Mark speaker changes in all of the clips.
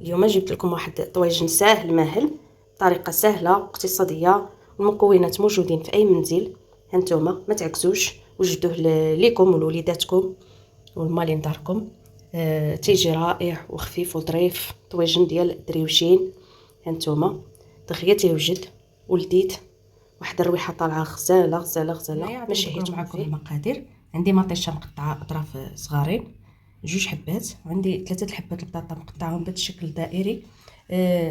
Speaker 1: اليوم جبت لكم واحد طويجن ساهل ماهل بطريقه سهله واقتصاديه، والمكونات موجودين في اي منزل. هانتوما ما تعكسوش، وجدوه ليكم ولوليداتكم والمالين داركم. تيجي رائع وخفيف وظريف، طويجن ديال الدريوشين. هانتوما دغيا تيوجد ولديت، واحد الرويحه طالعه غزاله غزاله غزاله. ماشي هي معكم المقادير. عندي مطيشه مقطعه اطراف صغارين، 2 حبات. عندي 3 الحبات البطاطا مقطعهم بهذا الشكل دائري.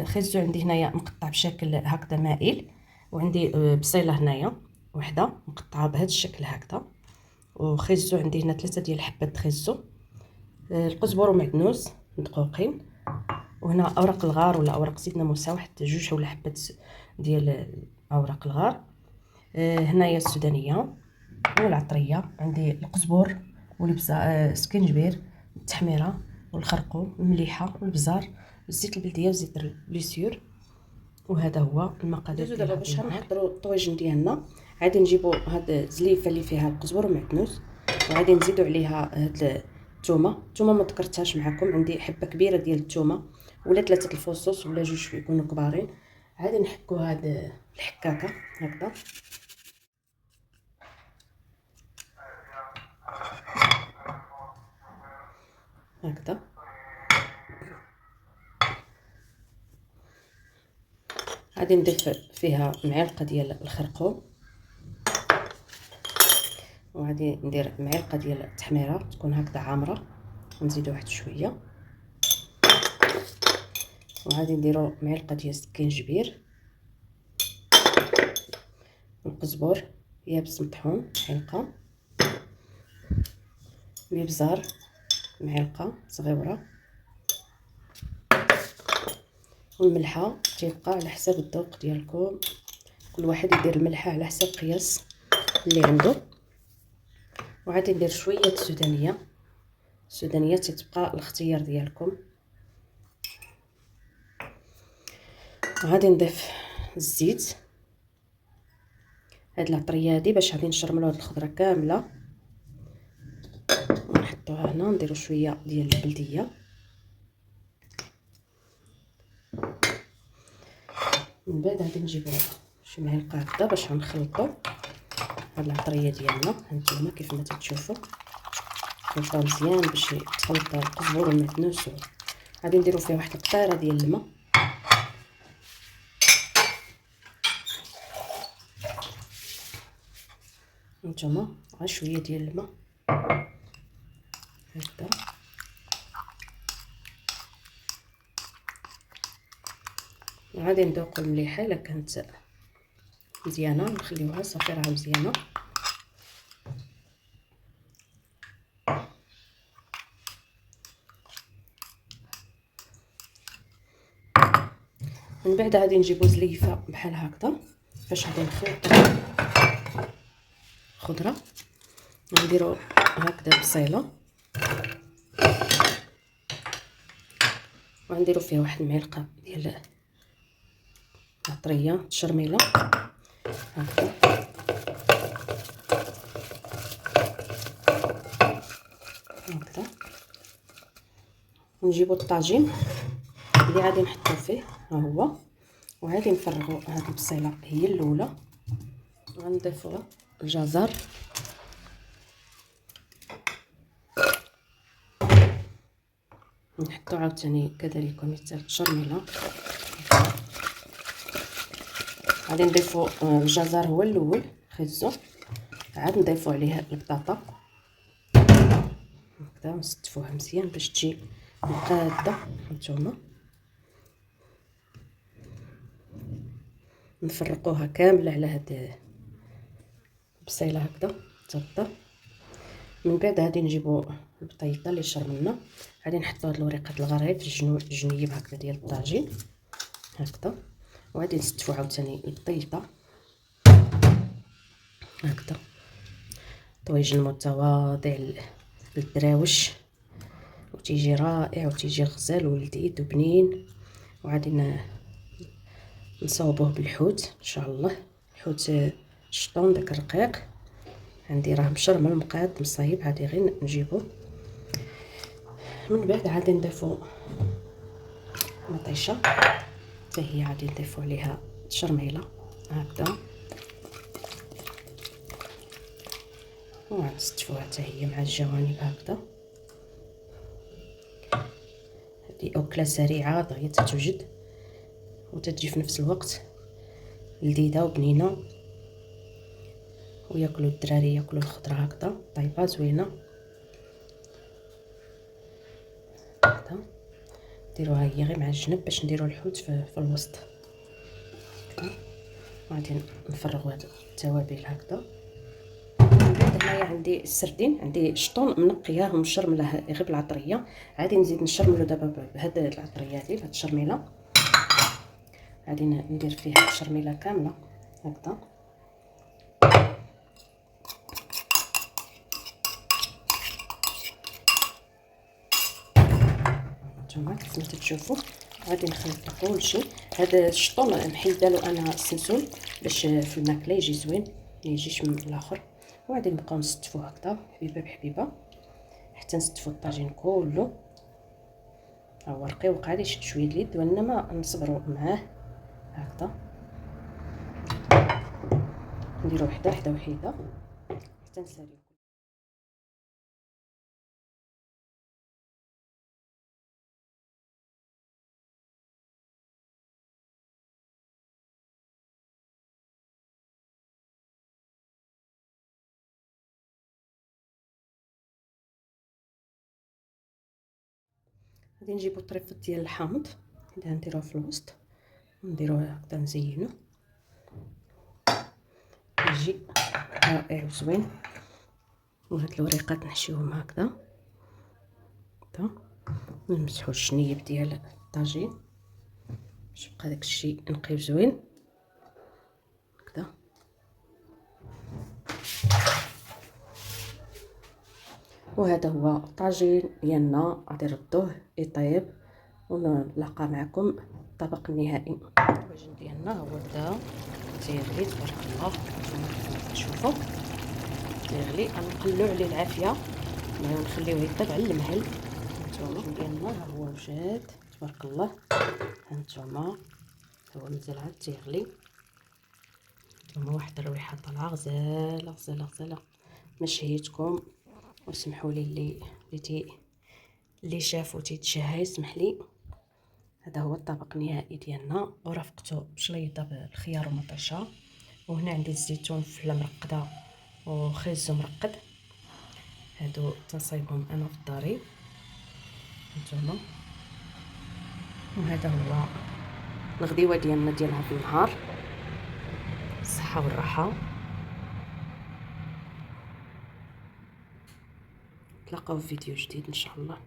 Speaker 1: خيزو عندي هنايا مقطع بشكل هكذا مائل، وعندي بصيله هنايا وحده مقطعه بهذا الشكل هكذا. وخيزو عندي هنا 3 ديال الحبات خيزو. القزبر ومعدنوس مدقوقين، وهنا اوراق الغار ولا اوراق زيت ناموسه، واحد 2 ولا حبات ديال اوراق الغار. هنايا السودانيه والعطريه. عندي القزبر والبزار، سكنجبير، التحميره والخرقوم، المليحه والبزار، الزيت البلديه وزيت البليسيور. وهذا هو المقادير. دابا باش نحضروا الطويجن ديالنا، غادي نجيبوا هاد الزليفه اللي فيها القزبر ومعدنوس، وغادي نزيدوا عليها هاد الثومه ما ذكرتهاش معكم. عندي حبه كبيره ديال الثومه ولا 3 الفصوص ولا 2 يكونوا كبارين. غادي نحكوا هاد الحكاكه هكذا. هكذا غادي نضيف فيها معلقه ديال الخرقوم، وغادي ندير معلقه ديال التحميره تكون هكذا عامره، ونزيدو واحد شويه. وغادي نديرو معلقه ديال السكينجبير، القزبر يابس مطحون معلقه، الابزار معلقه صغيره، والملحه تيبقى على حساب الذوق ديالكم، كل واحد يدير الملحه على حساب قياس اللي عنده. وغادي ندير شويه السودانيه تتبقى الاختيار ديالكم. وغادي نضيف الزيت، هاد العطريه هادي باش غادي نشرملو هاد الخضره كامله ونحطوها هنا. نديرو شويه ديال البلديه، من بعد غادي نجيبو شي معلقه هكذا باش غنخلطو هاد العطريه ديالنا. هانتوما كيف ما تتشوفوا خلطوها مزيان باش يتخلط القزبر والمعدنوس. غادي نديرو فيها واحد القطيره ديال الماء، هانتوما غير شويه ديال الماء هكذا. غادي نذوقوا المليحه، الا كانت مزيانه نخليوها صافي راه مزيانه. من بعد غادي نجيبو زليفه بحال هكذا باش غادي نخلطو خضره. نديرو هكذا بصيله، وغنديرو فيها واحد المعلقه ديال العطريه تشرميله هكذا. هكذا ونجيبو الطاجين اللي غادي نحطو فيه، ها هو. وغادي نفرغو هاد البصيله هي الاولى، غنضيفو الجزر، نحطو عاوتاني كذلك مثل التشرميله. غادي نضيفو الجزر هو الاول خيزو، عاد نضيفو عليه البطاطا هكذا ونستفوها مزيان باش تجي مقاده. هانتوما نفرقوها كامله على هاد البصيله هكذا تغطى. من بعد غادي نجيبو البطيطه اللي شرملنا، غادي نحطو هاد الوريقات الغريب في الجنيب هكذا ديال الطاجين هكذا. وغادي نستفو عاوتاني البطيطه هكذا. طويجن متواضع للدراوش، وتيجي رائع وتيجي غزال ولذيذ وبنين. وغادي نصاوبوه بالحوت ان شاء الله، الحوت الشطون داك الرقيق عندي راه مشرمل مقاد مصايب، غادي غير نجيبو. من بعد غادي نضيفو مطيشه حتى هي غادي نضيفوا عليها الشرميله هكذا ونستفوها حتى هي مع الجوانب هكذا. هذه اكله سريعه دغيا تتوجد وتتجي في نفس الوقت لذيذه وبنينه، وياكلوا الدراري ياكلوا الخضره هكذا طيبه زوينه هكذا. نديروها هي غير مع الجنب باش نديروا الحوت في الوسط هكذا. غادي نفرغوا هاد التوابل هكذا. من بعد هنايا عندي السردين، عندي شطون منقياه ومشرمله غير بالعطريه، غادي نزيد نشرملو دابا بهاد العطريه هادي بهاد الشرميله. غادي ندير فيها الشرميله كامله هكذا. نتوما كيف ما تشوفوا غادي نخلط كلشي. هذا الشطون محيده له انا السنسول باش في الماكله يجي زوين ما يجيش من الاخر. وغادي نبقاو نستفو هكذا حبيبه بحبيبه حتى نستفو الطاجين كله. ها هو رقيق غادي يشد شويه اليد وانما نصبروا معاه هكذا. نديرو وحده وحده حتى نساليو. غادي نجيبو الطريفات ديال الحامض اللي غنديروه في الوسط ونديروه هكذا نزينو يجي رائع وزوين. وهاد الوريقات نحشيوهم هكذا هكذا ونمسحو الشنيب ديال الطاجين باش يبقى داكشي نقي وزوين هكذا. وهذا هو الطاجين ديالنا، غادي نردوه يطيب ونلقى معكم الطبق النهائي. الطاجين ديالنا هو بدا تيغلي تبارك الله كما تشوفوا تيغلي. غنقلو عليه العافيه ونخليوه يطيب على المهل. هانتوما ديالنا ها هو وجاد تبارك الله. هانتوما هو مازال عاد تيغلي. هانتوما واحد الريحه طالعه غزاله غزاله غزاله. ما شهيتكم وسمحوا لي اللي شافوا تيتشهى يسمح لي. هذا هو الطبق النهائي ديالنا ورافقته بشليطه بالخيار ومطيشه. وهنا عندي الزيتون فله مرقده وخيزو مرقد، هادو تنصايبهم انا في داري هانتوما. وهذا هو الغديوه ديالنا ديال هذا النهار، الصحه والراحه. نتلاقاو في فيديو جديد ان شاء الله.